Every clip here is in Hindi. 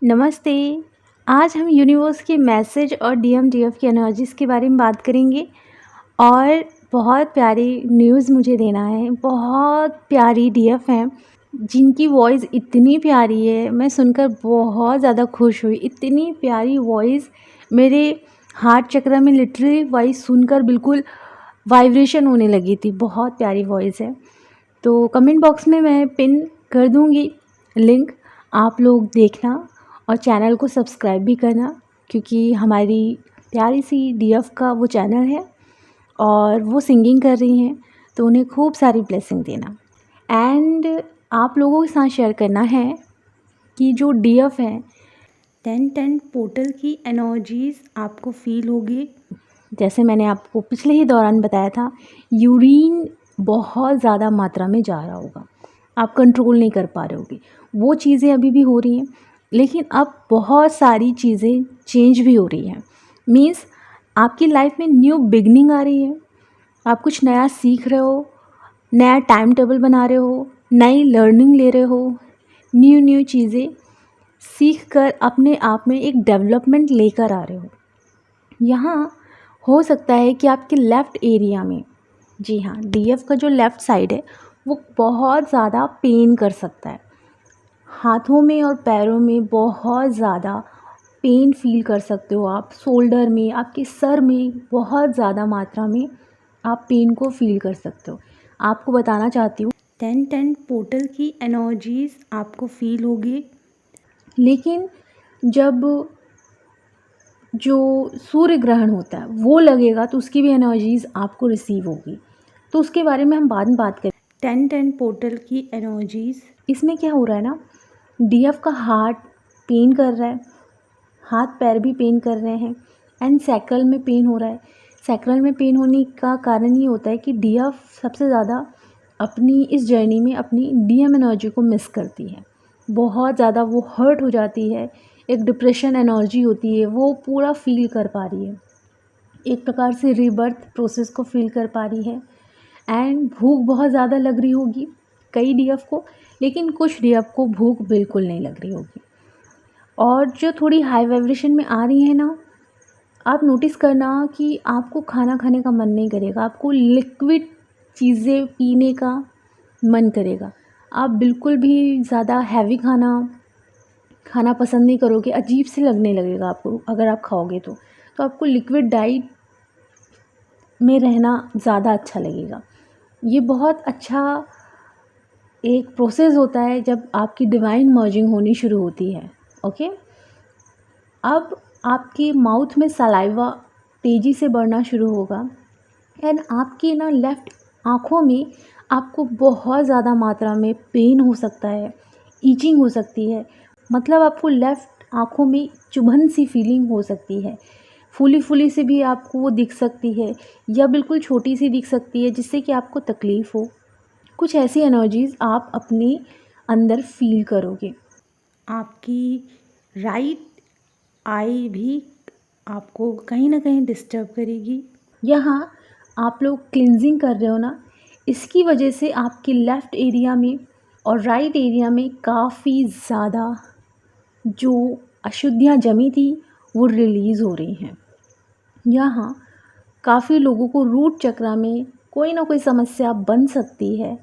नमस्ते। आज हम यूनिवर्स के मैसेज और डीएफ की एनर्जीज़ के बारे में बात करेंगे और बहुत प्यारी न्यूज़ मुझे देना है। बहुत प्यारी डीएफ हैं जिनकी वॉइस इतनी प्यारी है, मैं सुनकर बहुत ज़्यादा खुश हुई। इतनी प्यारी वॉइस मेरे हार्ट चक्र में लिटरली वॉइस सुनकर बिल्कुल वाइब्रेशन होने लगी थी। बहुत प्यारी वॉइस है। तो कमेंट बॉक्स में मैं पिन कर दूँगी लिंक, आप लोग देखना और चैनल को सब्सक्राइब भी करना, क्योंकि हमारी प्यारी सी डीएफ का वो चैनल है और वो सिंगिंग कर रही हैं, तो उन्हें खूब सारी ब्लेसिंग देना। एंड आप लोगों के साथ शेयर करना है कि जो डीएफ है 10-10 पोर्टल की एनर्जीज़ आपको फील होगी। जैसे मैंने आपको पिछले ही दौरान बताया था, यूरिन बहुत ज़्यादा मात्रा में जा रहा होगा, आप कंट्रोल नहीं कर पा रहे होगे। वो चीज़ें अभी भी हो रही हैं, लेकिन अब बहुत सारी चीज़ें चेंज भी हो रही हैं। मीन्स आपकी लाइफ में न्यू बिगनिंग आ रही है, आप कुछ नया सीख रहे हो, नया टाइम टेबल बना रहे हो, नई लर्निंग ले रहे हो, न्यू चीज़ें सीख कर अपने आप में एक डेवलपमेंट लेकर आ रहे हो। यहाँ हो सकता है कि आपके लेफ़्ट एरिया में, जी हाँ, डीएफ का जो लेफ़्ट साइड है वो बहुत ज़्यादा पेन कर सकता है। हाथों में और पैरों में बहुत ज़्यादा पेन फील कर सकते हो आप। शोल्डर में, आपके सर में बहुत ज़्यादा मात्रा में आप पेन को फील कर सकते हो। आपको बताना चाहती हूँ 10-10 पोर्टल की एनर्जीज़ आपको फील होगी, लेकिन जब जो सूर्य ग्रहण होता है वो लगेगा तो उसकी भी एनर्जीज़ आपको रिसीव होगी, तो उसके बारे में हम बाद में बात करें। 10-10 पोर्टल की एनर्जीज़, इसमें क्या हो रहा है ना, डीएफ का हार्ट पेन कर रहा है, हाथ पैर भी पेन कर रहे हैं एंड सैक्रल में पेन हो रहा है। सैक्रल में पेन होने का कारण ये होता है कि डीएफ सबसे ज़्यादा अपनी इस जर्नी में अपनी डीएम एनर्जी को मिस करती है। बहुत ज़्यादा वो हर्ट हो जाती है, एक डिप्रेशन एनर्जी होती है, वो पूरा फील कर पा रही है, एक प्रकार से रीबर्थ प्रोसेस को फील कर पा रही है। एंड भूख बहुत ज़्यादा लग रही होगी कई डीएफ को, लेकिन कुछ डीएफ को भूख बिल्कुल नहीं लग रही होगी। और जो थोड़ी हाई वाइब्रेशन में आ रही है ना, आप नोटिस करना कि आपको खाना खाने का मन नहीं करेगा, आपको लिक्विड चीज़ें पीने का मन करेगा। आप बिल्कुल भी ज़्यादा हैवी खाना खाना पसंद नहीं करोगे, अजीब से लगने लगेगा आपको अगर आप खाओगे तो आपको लिक्विड डाइट में रहना ज़्यादा अच्छा लगेगा। ये बहुत अच्छा एक प्रोसेस होता है जब आपकी डिवाइन मर्जिंग होनी शुरू होती है। ओके, अब आपके माउथ में सलाइवा तेज़ी से बढ़ना शुरू होगा एंड आपकी ना लेफ़्ट आँखों में आपको बहुत ज़्यादा मात्रा में पेन हो सकता है, ईचिंग हो सकती है। मतलब आपको लेफ़्ट आँखों में चुभन सी फीलिंग हो सकती है, फूली फूली सी भी आपको वो दिख सकती है, या बिल्कुल छोटी सी दिख सकती है जिससे कि आपको तकलीफ़ हो। कुछ ऐसी एनर्जीज़ आप अपने अंदर फील करोगे। आपकी राइट आई भी आपको कहीं ना कहीं डिस्टर्ब करेगी। यहाँ आप लोग क्लिनजिंग कर रहे हो ना, इसकी वजह से आपके लेफ़्ट एरिया में और राइट एरिया में काफ़ी ज़्यादा जो अशुद्धियाँ जमी थी वो रिलीज़ हो रही हैं। यहाँ काफ़ी लोगों को रूट चक्र में कोई ना कोई समस्या बन सकती है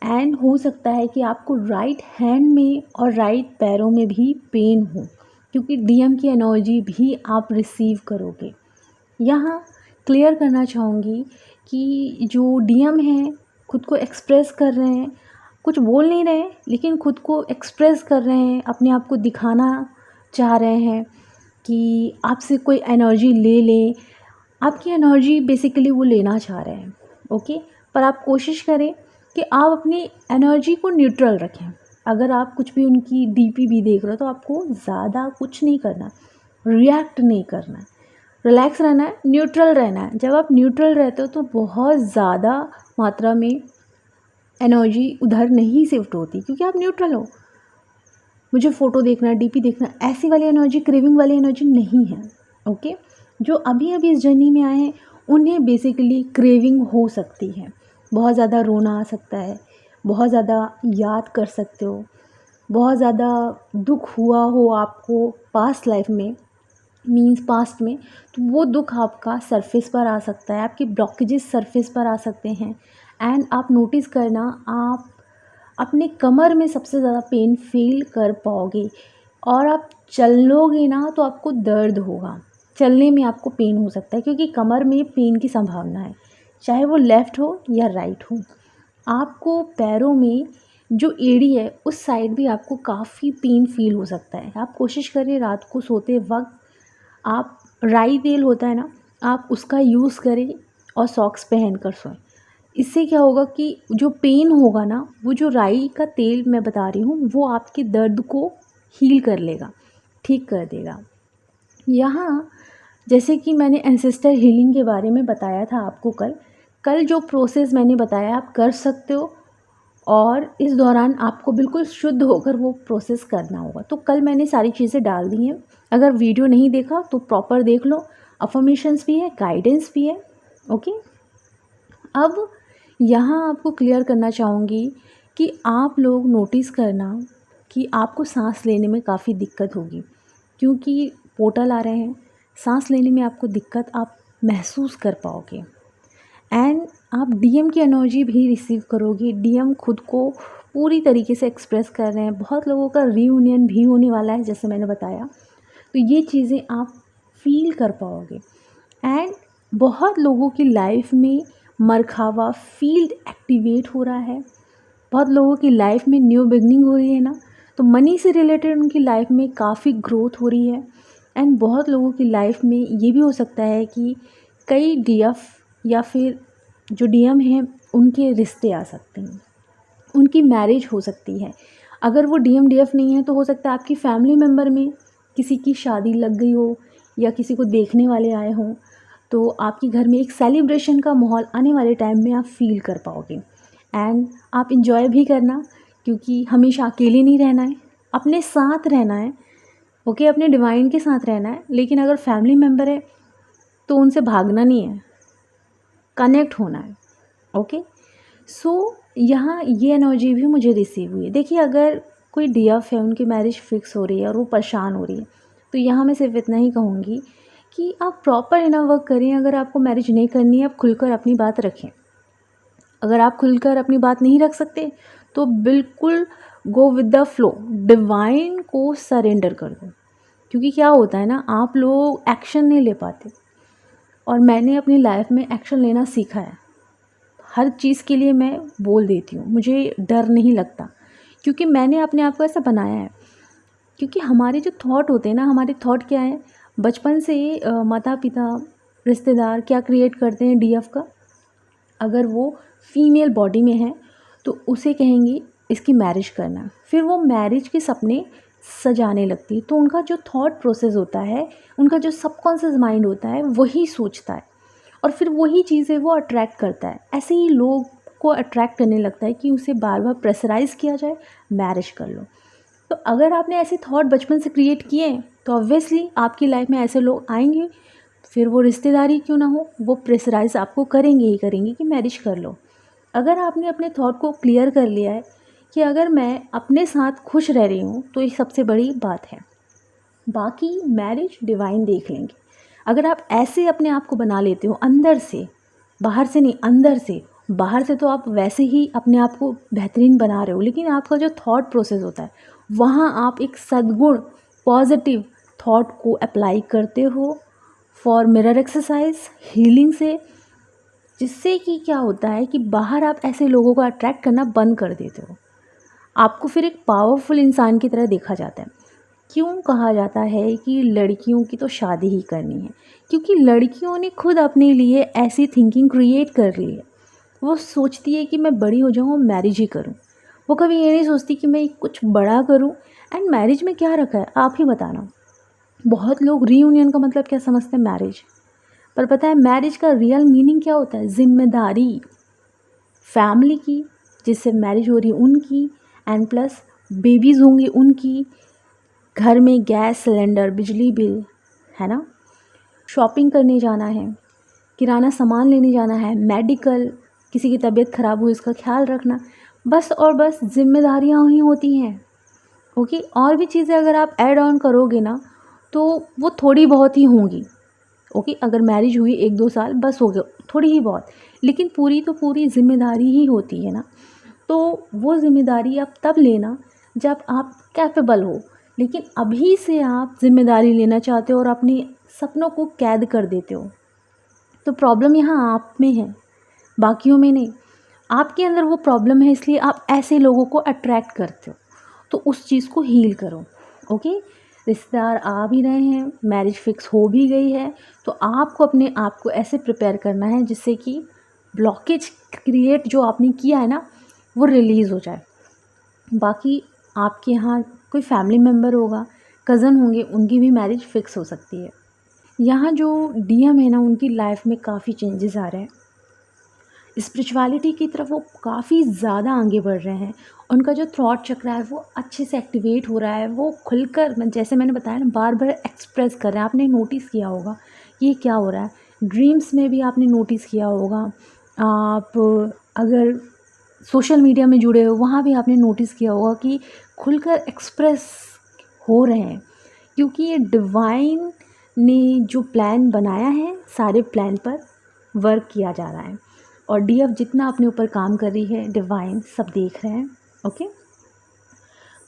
एंड हो सकता है कि आपको राइट हैंड में और राइट पैरों में भी पेन हो, क्योंकि डीएम की एनर्जी भी आप रिसीव करोगे। यहाँ क्लियर करना चाहूँगी कि जो डीएम हैं खुद को एक्सप्रेस कर रहे हैं, कुछ बोल नहीं रहे लेकिन खुद को एक्सप्रेस कर रहे हैं, अपने आप को दिखाना चाह रहे हैं कि आपसे कोई एनर्जी ले लें। आपकी एनर्जी बेसिकली वो लेना चाह रहे हैं। ओके, पर आप कोशिश करें कि आप अपनी एनर्जी को न्यूट्रल रखें। अगर आप कुछ भी उनकी डीपी भी देख रहे हो तो आपको ज़्यादा कुछ नहीं करना, रिएक्ट नहीं करना है, रिलैक्स रहना है, न्यूट्रल रहना है। जब आप न्यूट्रल रहते हो तो बहुत ज़्यादा मात्रा में एनर्जी उधर नहीं शिफ्ट होती, क्योंकि आप न्यूट्रल हो। मुझे फ़ोटो देखना है, डीपी देखना है, ऐसी वाली एनर्जी, क्रेविंग वाली एनर्जी नहीं है। ओके, जो अभी अभी इस जर्नी में आए हैं उन्हें बेसिकली क्रेविंग हो सकती है, बहुत ज़्यादा रोना आ सकता है, बहुत ज़्यादा याद कर सकते हो, बहुत ज़्यादा दुःख हुआ हो आपको पास्ट लाइफ में, मीन्स पास्ट में, तो वो दुःख आपका सरफेस पर आ सकता है, आपके ब्लॉकेजेस सरफेस पर आ सकते हैं। एंड आप नोटिस करना, आप अपने कमर में सबसे ज़्यादा पेन फील कर पाओगे। और आप चलोगे ना तो आपको दर्द होगा, चलने में आपको पेन हो सकता है, क्योंकि कमर में पेन की संभावना है, चाहे वो लेफ़्ट हो या राइट हो। आपको पैरों में जो एड़ी है उस साइड भी आपको काफ़ी पेन फील हो सकता है। आप कोशिश करिए रात को सोते वक्त आप राई तेल होता है ना, आप उसका यूज़ करें और सॉक्स पहन कर सोएं। इससे क्या होगा कि जो पेन होगा ना, वो जो राई का तेल मैं बता रही हूँ वो आपके दर्द को हील कर लेगा, ठीक कर देगा। यहाँ जैसे कि मैंने एंसेस्टर हीलिंग के बारे में बताया था आपको कल जो प्रोसेस मैंने बताया आप कर सकते हो, और इस दौरान आपको बिल्कुल शुद्ध होकर वो प्रोसेस करना होगा। तो कल मैंने सारी चीज़ें डाल दी हैं, अगर वीडियो नहीं देखा तो प्रॉपर देख लो, अफर्मेशंस भी है, गाइडेंस भी है। ओके, अब यहाँ आपको क्लियर करना चाहूँगी कि आप लोग नोटिस करना कि आपको सांस लेने में काफ़ी दिक्कत होगी, क्योंकि पोर्टल आ रहे हैं, सांस लेने में आपको दिक्कत आप महसूस कर पाओगे। एंड आप डीएम की एनर्जी भी रिसीव करोगे। डीएम खुद को पूरी तरीके से एक्सप्रेस कर रहे हैं, बहुत लोगों का रीयूनियन भी होने वाला है जैसे मैंने बताया, तो ये चीज़ें आप फील कर पाओगे। एंड बहुत लोगों की लाइफ में मरखावा फील्ड एक्टिवेट हो रहा है, बहुत लोगों की लाइफ में न्यू बिगनिंग हो रही है ना, तो मनी से रिलेटेड उनकी लाइफ में काफ़ी ग्रोथ हो रही है। एंड बहुत लोगों की लाइफ में ये भी हो सकता है कि कई डीएफ या फिर जो डीएम हैं उनके रिश्ते आ सकते हैं, उनकी मैरिज हो सकती है। अगर वो डीएम डीएफ नहीं है तो हो सकता है आपकी फैमिली मेम्बर में किसी की शादी लग गई हो या किसी को देखने वाले आए हों, तो आपके घर में एक सेलिब्रेशन का माहौल आने वाले टाइम में आप फील कर पाओगे। एंड आप इंजॉय भी करना, क्योंकि हमेशा अकेले नहीं रहना है, अपने साथ रहना है। ओके, अपने डिवाइन के साथ रहना है, लेकिन अगर फैमिली मेम्बर है तो उनसे भागना नहीं है, कनेक्ट होना है। ओके, सो यहाँ ये एनर्जी भी मुझे रिसीव हुई है। देखिए, अगर कोई डीएफ है, उनकी मैरिज फिक्स हो रही है और वो परेशान हो रही है, तो यहाँ मैं सिर्फ इतना ही कहूँगी कि आप प्रॉपर इनर वर्क करें। अगर आपको मैरिज नहीं करनी है, आप खुलकर अपनी बात रखें। अगर आप खुलकर अपनी बात नहीं रख सकते तो बिल्कुल go with the flow, divine को सरेंडर कर दो। क्योंकि क्या होता है ना, आप लोग एक्शन नहीं ले पाते, और मैंने अपनी लाइफ में एक्शन लेना सीखा है। हर चीज़ के लिए मैं बोल देती हूँ, मुझे डर नहीं लगता, क्योंकि मैंने अपने आप को ऐसा बनाया है। क्योंकि हमारे जो थॉट होते हैं ना, हमारे थॉट क्या है, बचपन से माता पिता रिश्तेदार क्या क्रिएट करते हैं डीएफ का, अगर वो फीमेल बॉडी में है तो उसे कहेंगे इसकी मैरिज करना, फिर वो मैरिज के सपने सजाने लगती है। तो उनका जो थॉट प्रोसेस होता है, उनका जो सबकॉन्शियस माइंड होता है, वही सोचता है और फिर वही चीज़ें वो अट्रैक्ट करता है। ऐसे ही लोग को अट्रैक्ट करने लगता है कि उसे बार बार प्रेशराइज़ किया जाए, मैरिज कर लो। तो अगर आपने ऐसे थॉट बचपन से क्रिएट किए हैं तो ऑब्वियसली आपकी लाइफ में ऐसे लोग आएंगे, फिर वो रिश्तेदारी क्यों ना हो, वो प्रेशराइज़ आपको करेंगे ही करेंगे कि मैरिज कर लो। अगर आपने अपने थॉट को क्लियर कर लिया है कि अगर मैं अपने साथ खुश रह रही हूँ तो ये सबसे बड़ी बात है, बाकी मैरिज डिवाइन देख लेंगे। अगर आप ऐसे अपने आप को बना लेते हो अंदर से, बाहर से नहीं, अंदर से, बाहर से तो आप वैसे ही अपने आप को बेहतरीन बना रहे हो, लेकिन आपका जो थॉट प्रोसेस होता है वहाँ आप एक सद्गुण पॉजिटिव थॉट को अप्लाई करते हो फॉर मिरर एक्सरसाइज हीलिंग से, जिससे कि क्या होता है कि बाहर आप ऐसे लोगों को अट्रैक्ट करना बंद कर देते हो। आपको फिर एक पावरफुल इंसान की तरह देखा जाता है। क्यों कहा जाता है कि लड़कियों की तो शादी ही करनी है? क्योंकि लड़कियों ने खुद अपने लिए ऐसी थिंकिंग क्रिएट कर ली है। वो सोचती है कि मैं बड़ी हो जाऊँ और मैरिज ही करूँ। वो कभी ये नहीं सोचती कि मैं कुछ बड़ा करूँ। एंड मैरिज में क्या रखा है आप ही बताना। बहुत लोग रीयूनियन का मतलब क्या समझते हैं, मैरिज। पर पता है मैरिज का रियल मीनिंग क्या होता है? जिम्मेदारी, फैमिली की जिससे मैरिज हो रही है उनकी, एंड प्लस बेबीज़ होंगी उनकी, घर में गैस सिलेंडर, बिजली बिल, है ना, शॉपिंग करने जाना है, किराना सामान लेने जाना है, मेडिकल, किसी की तबीयत ख़राब हुई इसका ख्याल रखना, बस और बस जिम्मेदारियाँ ही होती हैं। ओके। और भी चीज़ें अगर आप ऐड ऑन करोगे ना तो वो थोड़ी बहुत ही होंगी। ओके, अगर मैरिज हुई 1-2 साल बस हो गया, थोड़ी ही बहुत, लेकिन पूरी तो पूरी ज़िम्मेदारी ही होती है ना। तो वो ज़िम्मेदारी आप तब लेना जब आप कैपेबल हो, लेकिन अभी से आप ज़िम्मेदारी लेना चाहते हो और अपने सपनों को कैद कर देते हो, तो प्रॉब्लम यहाँ आप में है, बाकियों में नहीं। आपके अंदर वो प्रॉब्लम है, इसलिए आप ऐसे लोगों को अट्रैक्ट करते हो। तो उस चीज़ को हील करो। ओके, रिश्तेदार आ भी रहे हैं, मैरिज फिक्स हो भी गई है, तो आपको अपने आप को ऐसे प्रिपेयर करना है जिससे कि ब्लॉकेज क्रिएट जो आपने किया है ना वो रिलीज़ हो जाए। बाकी आपके यहाँ कोई फैमिली मेम्बर होगा, कज़न होंगे, उनकी भी मैरिज फिक्स हो सकती है। यहाँ जो डीएम है ना, उनकी लाइफ में काफ़ी चेंजेस आ रहे हैं। स्पिरिचुअलिटी की तरफ वो काफ़ी ज़्यादा आगे बढ़ रहे हैं। उनका जो थॉट चक्र है वो अच्छे से एक्टिवेट हो रहा है। वो खुलकर जैसे मैंने बताया ना, बार बार एक्सप्रेस कर रहे हैं। आपने नोटिस किया होगा ये क्या हो रहा है, ड्रीम्स में भी आपने नोटिस किया होगा। आप अगर सोशल मीडिया में जुड़े हो वहाँ भी आपने नोटिस किया होगा कि खुलकर एक्सप्रेस हो रहे हैं, क्योंकि ये डिवाइन ने जो प्लान बनाया है, सारे प्लान पर वर्क किया जा रहा है। और डीएफ जितना अपने ऊपर काम कर रही है, डिवाइन सब देख रहे हैं। ओके,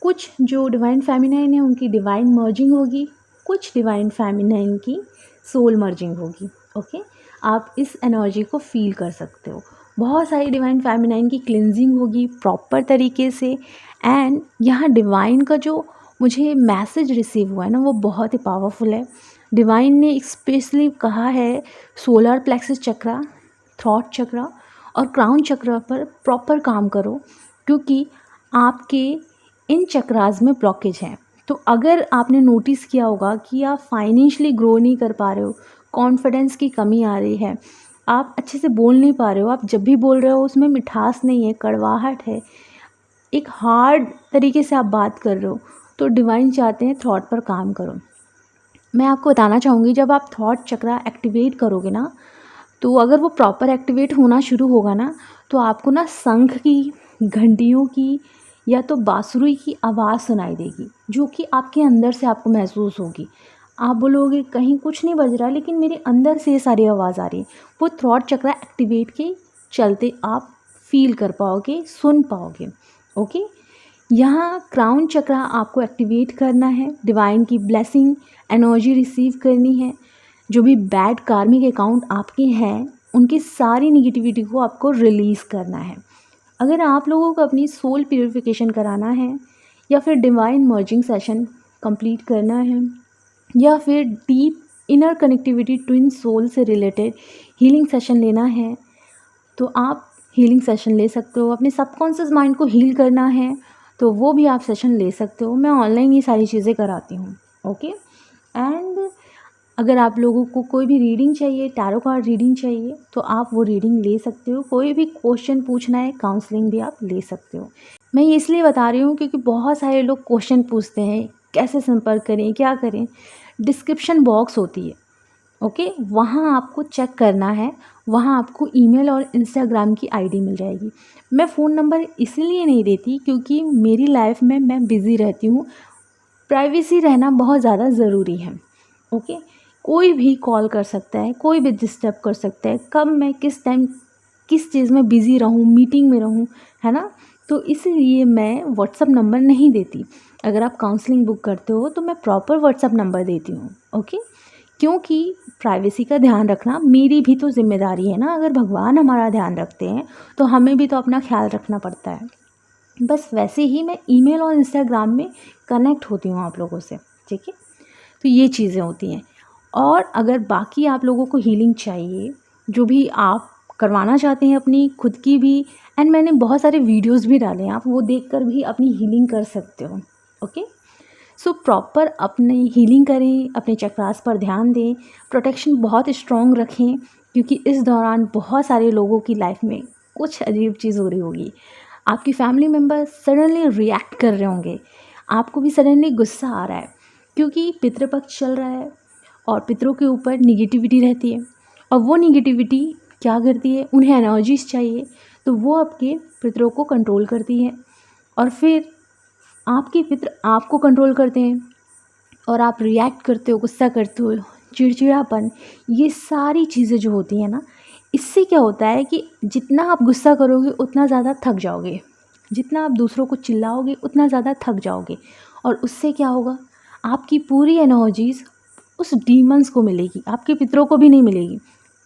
कुछ जो डिवाइन फेमिनाइन है उनकी डिवाइन मर्जिंग होगी, कुछ डिवाइन फेमिनाइन की सोल मर्जिंग होगी। ओके, आप इस एनर्जी को फील कर सकते हो। बहुत सारी डिवाइन फेमिनाइन की क्लिनजिंग होगी प्रॉपर तरीके से। एंड यहाँ डिवाइन का जो मुझे मैसेज रिसीव हुआ है ना, वो बहुत ही पावरफुल है। डिवाइन ने स्पेशली कहा है सोलर प्लेक्सस चक्रा, थॉट चक्रा और क्राउन चक्रा पर प्रॉपर काम करो, क्योंकि आपके इन चक्रास में ब्लॉकेज हैं। तो अगर आपने नोटिस किया होगा कि आप फाइनेंशियली ग्रो नहीं कर पा रहे हो, कॉन्फिडेंस की कमी आ रही है, आप अच्छे से बोल नहीं पा रहे हो, आप जब भी बोल रहे हो उसमें मिठास नहीं है, कड़वाहट है, एक हार्ड तरीके से आप बात कर रहे हो, तो डिवाइन चाहते हैं थॉट पर काम करो। मैं आपको बताना चाहूँगी, जब आप थॉट चक्रा एक्टिवेट करोगे ना, तो अगर वो प्रॉपर एक्टिवेट होना शुरू होगा ना, तो आपको ना शंख की, घंटियों की या तो बांसुरी की आवाज़ सुनाई देगी, जो कि आपके अंदर से आपको महसूस होगी। आप बोलोगे कहीं कुछ नहीं बज रहा, लेकिन मेरे अंदर से ये सारी आवाज़ आ रही है। वो थॉट चक्रा एक्टिवेट के चलते आप फील कर पाओगे, सुन पाओगे। ओके, यहाँ क्राउन चक्रा आपको एक्टिवेट करना है, डिवाइन की ब्लेसिंग एनर्जी रिसीव करनी है। जो भी बैड कार्मिक अकाउंट आपके हैं, उनकी सारी निगेटिविटी को आपको रिलीज़ करना है। अगर आप लोगों को अपनी सोल प्यूरिफिकेशन कराना है, या फिर डिवाइन मर्जिंग सेशन कंप्लीट करना है, या फिर deep inner connectivity twin soul से रिलेटेड हीलिंग सेशन लेना है, तो आप हीलिंग सेशन ले सकते हो। अपने सबकॉन्शियस माइंड को हील करना है तो वो भी आप सेशन ले सकते हो। मैं ऑनलाइन ये सारी चीज़ें कराती हूँ। ओके, एंड अगर आप लोगों को कोई भी रीडिंग चाहिए, टैरो कार्ड रीडिंग चाहिए, तो आप वो रीडिंग ले सकते हो। कोई भी क्वेश्चन पूछना है, काउंसलिंग भी आप ले सकते हो। मैं ये इसलिए बता रही हूँ क्योंकि बहुत सारे लोग क्वेश्चन पूछते हैं, कैसे संपर्क करें, क्या करें। डिस्क्रिप्शन बॉक्स होती है, ओके, वहाँ आपको चेक करना है। वहाँ आपको ईमेल और इंस्टाग्राम की आईडी मिल जाएगी। मैं फ़ोन नंबर इसीलिए नहीं देती क्योंकि मेरी लाइफ में मैं बिज़ी रहती हूँ, प्राइवेसी रहना बहुत ज़्यादा ज़रूरी है। ओके, कोई भी कॉल कर सकता है, कोई भी डिस्टर्ब कर सकता है, कब मैं किस टाइम किस चीज़ में बिज़ी रहूँ, मीटिंग में रहूँ, है ना। तो इसलिए मैं व्हाट्सअप नंबर नहीं देती। अगर आप काउंसलिंग बुक करते हो तो मैं प्रॉपर व्हाट्सअप नंबर देती हूँ। ओके, क्योंकि प्राइवेसी का ध्यान रखना मेरी भी तो जिम्मेदारी है ना। अगर भगवान हमारा ध्यान रखते हैं तो हमें भी तो अपना ख्याल रखना पड़ता है। बस वैसे ही मैं ईमेल और इंस्टाग्राम में कनेक्ट होती हूँ आप लोगों से, ठीक है। तो ये चीज़ें होती हैं। और अगर बाकी आप लोगों को हीलिंग चाहिए, जो भी आप करवाना चाहते हैं अपनी खुद की भी, एंड मैंने बहुत सारे वीडियोस भी डाले हैं, आप वो देखकर भी अपनी हीलिंग कर सकते हो। ओके, सो प्रॉपर अपनी हीलिंग करें, अपने चक्रास पर ध्यान दें, प्रोटेक्शन बहुत स्ट्रॉन्ग रखें, क्योंकि इस दौरान बहुत सारे लोगों की लाइफ में कुछ अजीब चीज़ हो रही होगी। आपकी फैमिली मेम्बर सडनली रिएक्ट कर रहे होंगे, आपको भी सडनली गुस्सा आ रहा है, क्योंकि पितृपक्ष चल रहा है और पितरों के ऊपर निगेटिविटी रहती है। और वो निगेटिविटी क्या करती है, उन्हें एनर्जीज चाहिए, तो वो आपके पितरों को कंट्रोल करती है। और फिर आपके पितर आपको कंट्रोल करते हैं और आप रिएक्ट करते हो, गुस्सा करते हो, चिड़चिड़ापन, ये सारी चीज़ें जो होती हैं ना, इससे क्या होता है कि जितना आप गुस्सा करोगे उतना ज़्यादा थक जाओगे, जितना आप दूसरों को चिल्लाओगे उतना ज़्यादा थक जाओगे, और उससे क्या होगा, आपकी पूरी एनर्जीज़ उस डीमंस को मिलेगी, आपके पितरों को भी नहीं मिलेगी,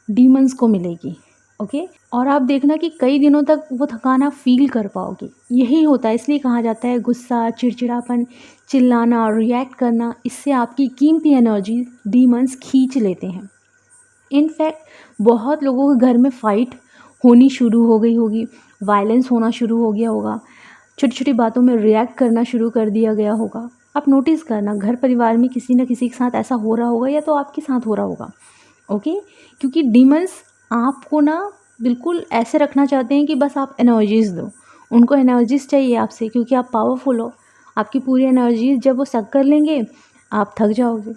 डीमंस को मिलेगी। ओके। और आप देखना कि कई दिनों तक वो थकान आप फील कर पाओगे। यही होता है, इसलिए कहा जाता है गुस्सा, चिड़चिड़ापन, चिल्लाना, रिएक्ट करना, इससे आपकी कीमती एनर्जी डीमंस खींच लेते हैं। इनफैक्ट बहुत लोगों के घर में फ़ाइट होनी शुरू हो गई होगी, वायलेंस होना शुरू हो गया होगा, छोटी छोटी बातों में रिएक्ट करना शुरू कर दिया गया होगा। आप नोटिस करना, घर परिवार में किसी न किसी के साथ ऐसा हो रहा होगा, या तो आपके साथ हो रहा होगा। ओके। क्योंकि डीमंस आपको ना बिल्कुल ऐसे रखना चाहते हैं कि बस आप एनर्जीज़ दो, उनको एनर्जीज़ चाहिए आपसे, क्योंकि आप पावरफुल हो। आपकी पूरी एनर्जीज़ जब वो सक कर लेंगे, आप थक जाओगे,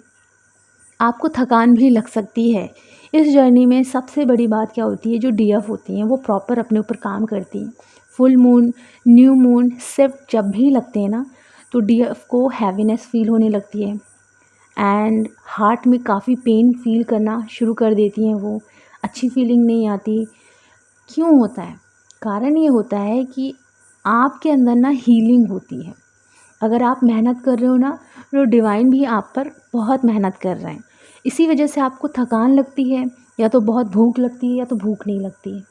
आपको थकान भी लग सकती है। इस जर्नी में सबसे बड़ी बात क्या होती है, जो डीएफ होती हैं वो प्रॉपर अपने ऊपर काम करती हैं। Full moon, new moon, shift जब भी लगते हैं ना, तो डीएफ को हैवीनेस फील होने लगती है, एंड हार्ट में काफ़ी पेन फील करना शुरू कर देती हैं वो, अच्छी फीलिंग नहीं आती। क्यों होता है? कारण ये होता है कि आपके अंदर ना हीलिंग होती है। अगर आप मेहनत कर रहे हो ना, तो डिवाइन भी आप पर बहुत मेहनत कर रहे हैं। इसी वजह से आपको थकान लगती है, या तो बहुत भूख लगती है, या तो भूख नहीं लगती है।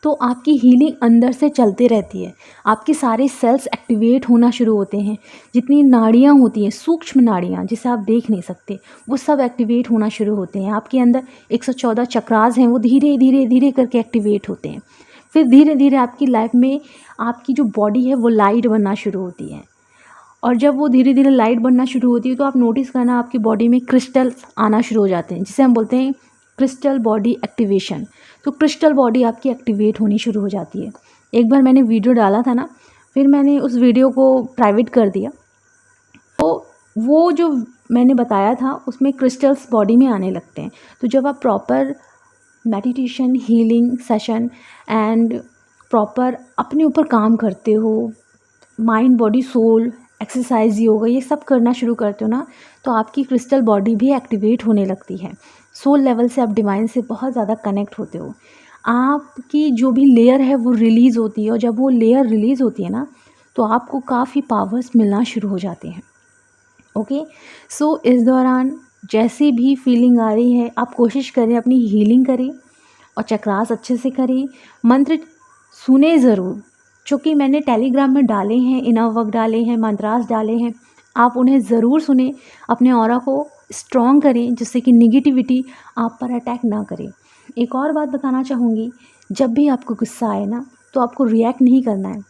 तो आपकी हीलिंग अंदर से चलते रहती है, आपके सारे सेल्स एक्टिवेट होना शुरू होते हैं। जितनी नाड़ियाँ होती हैं, सूक्ष्म नाड़ियाँ जिसे आप देख नहीं सकते, वो सब एक्टिवेट होना शुरू होते हैं। आपके अंदर 114 चक्रास हैं, वो धीरे धीरे धीरे करके एक्टिवेट होते हैं। फिर धीरे धीरे आपकी लाइफ में आपकी जो बॉडी है वो लाइट बनना शुरू होती है, और जब वो धीरे धीरे लाइट बनना शुरू होती है, तो आप नोटिस करना आपकी बॉडी में क्रिस्टल्स आना शुरू हो जाते हैं, जिसे हम बोलते हैं क्रिस्टल बॉडी एक्टिवेशन। तो क्रिस्टल बॉडी आपकी एक्टिवेट होनी शुरू हो जाती है। एक बार मैंने वीडियो डाला था ना, फिर मैंने उस वीडियो को प्राइवेट कर दिया, तो वो जो मैंने बताया था उसमें क्रिस्टल्स बॉडी में आने लगते हैं। तो जब आप proper meditation, healing session and proper अपने ऊपर काम करते हो, mind, body, soul, exercise, yoga, ये सब करना शुरू करते हो ना, तो आपकी क्रिस्टल बॉडी भी एक्टिवेट होने लगती है। सोल लेवल से आप डिवाइन से बहुत ज़्यादा कनेक्ट होते हो। आपकी जो भी लेयर है वो रिलीज़ होती है, और जब वो लेयर रिलीज़ होती है ना, तो आपको काफ़ी पावर्स मिलना शुरू हो जाते हैं। ओके। सो इस दौरान जैसी भी फीलिंग आ रही है, आप कोशिश करें अपनी हीलिंग करें, और चक्रास अच्छे से करें। मंत्र सुने ज़रूर, जो कि मैंने टेलीग्राम में डाले हैं, इनर वर्क डाले हैं, मंत्रास डाले हैं, आप उन्हें ज़रूर सुने। अपने ऑरा को स्ट्रॉन्ग करें, जिससे कि निगेटिविटी आप पर अटैक ना करे। एक और बात बताना चाहूँगी, जब भी आपको गुस्सा आए ना, तो आपको रिएक्ट नहीं करना है,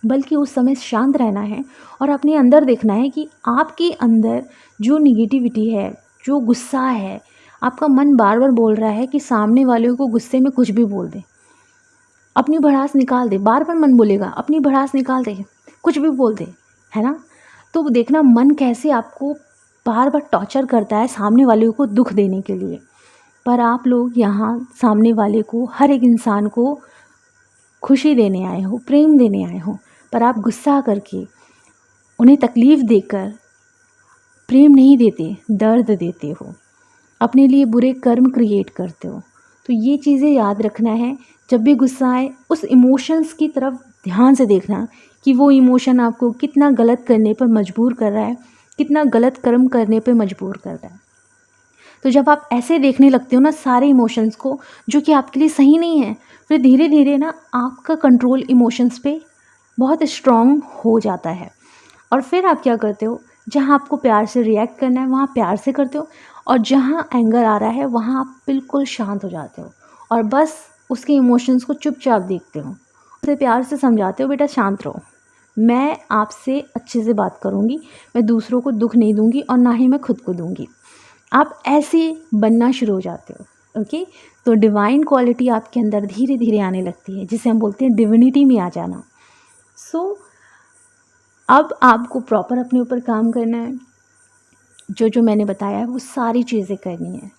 बल्कि उस समय शांत रहना है, और अपने अंदर देखना है कि आपके अंदर जो निगेटिविटी है, जो गुस्सा है, आपका मन बार बार बोल रहा है कि सामने वाले को गुस्से में कुछ भी बोल दे, अपनी भड़ास निकाल दे, बार बार मन बोलेगा अपनी भड़ास निकाल दे, कुछ भी बोल दे, है ना। तो देखना मन कैसे आपको बार बार टॉर्चर करता है सामने वाले को दुख देने के लिए। पर आप लोग यहाँ सामने वाले को, हर एक इंसान को खुशी देने आए हो, प्रेम देने आए हो, पर आप गुस्सा करके उन्हें तकलीफ़ देकर प्रेम नहीं देते, दर्द देते हो, अपने लिए बुरे कर्म क्रिएट करते हो। तो ये चीज़ें याद रखना है। जब भी गुस्सा आए, उस इमोशंस की तरफ ध्यान से देखना कि वो इमोशन आपको कितना गलत करने पर मजबूर कर रहा है, कितना गलत कर्म करने पर मजबूर कर रहा है। तो जब आप ऐसे देखने लगते हो ना सारे इमोशंस को, जो कि आपके लिए सही नहीं है, फिर धीरे धीरे ना आपका कंट्रोल इमोशंस पे बहुत स्ट्रॉन्ग हो जाता है। और फिर आप क्या करते हो, जहाँ आपको प्यार से रिएक्ट करना है वहाँ प्यार से करते हो, और जहाँ एंगर आ रहा है वहाँ आप बिल्कुल शांत हो जाते हो, और बस उसके इमोशंस को चुपचाप देखते हो, उसे प्यार से समझाते हो, बेटा शांत रहो, मैं आपसे अच्छे से बात करूँगी, मैं दूसरों को दुख नहीं दूँगी, और ना ही मैं खुद को दूँगी। आप ऐसे बनना शुरू हो जाते हो। ओके। तो डिवाइन क्वालिटी आपके अंदर धीरे धीरे आने लगती है, जिसे हम बोलते हैं डिविनिटी में आ जाना। सो अब आपको प्रॉपर अपने ऊपर काम करना है, जो जो मैंने बताया है वो सारी चीज़ें करनी है।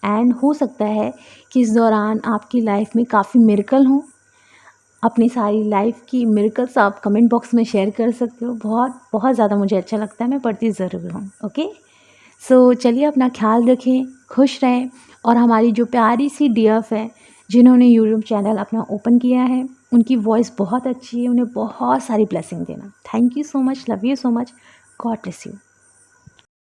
एंड हो सकता है कि इस दौरान आपकी लाइफ में काफ़ी मिरेकल हों, अपनी सारी लाइफ की मिरेकल्स आप कमेंट बॉक्स में शेयर कर सकते हो। बहुत बहुत ज़्यादा मुझे अच्छा लगता है, मैं पढ़ती ज़रूर हूँ। ओके, सो चलिए अपना ख्याल रखें, खुश रहें, और हमारी जो प्यारी सी डीएफ है जिन्होंने यूट्यूब चैनल अपना ओपन किया है, उनकी वॉइस बहुत अच्छी है, उन्हें बहुत सारी ब्लेसिंग देना। Thank you so much, love you so much, God bless you.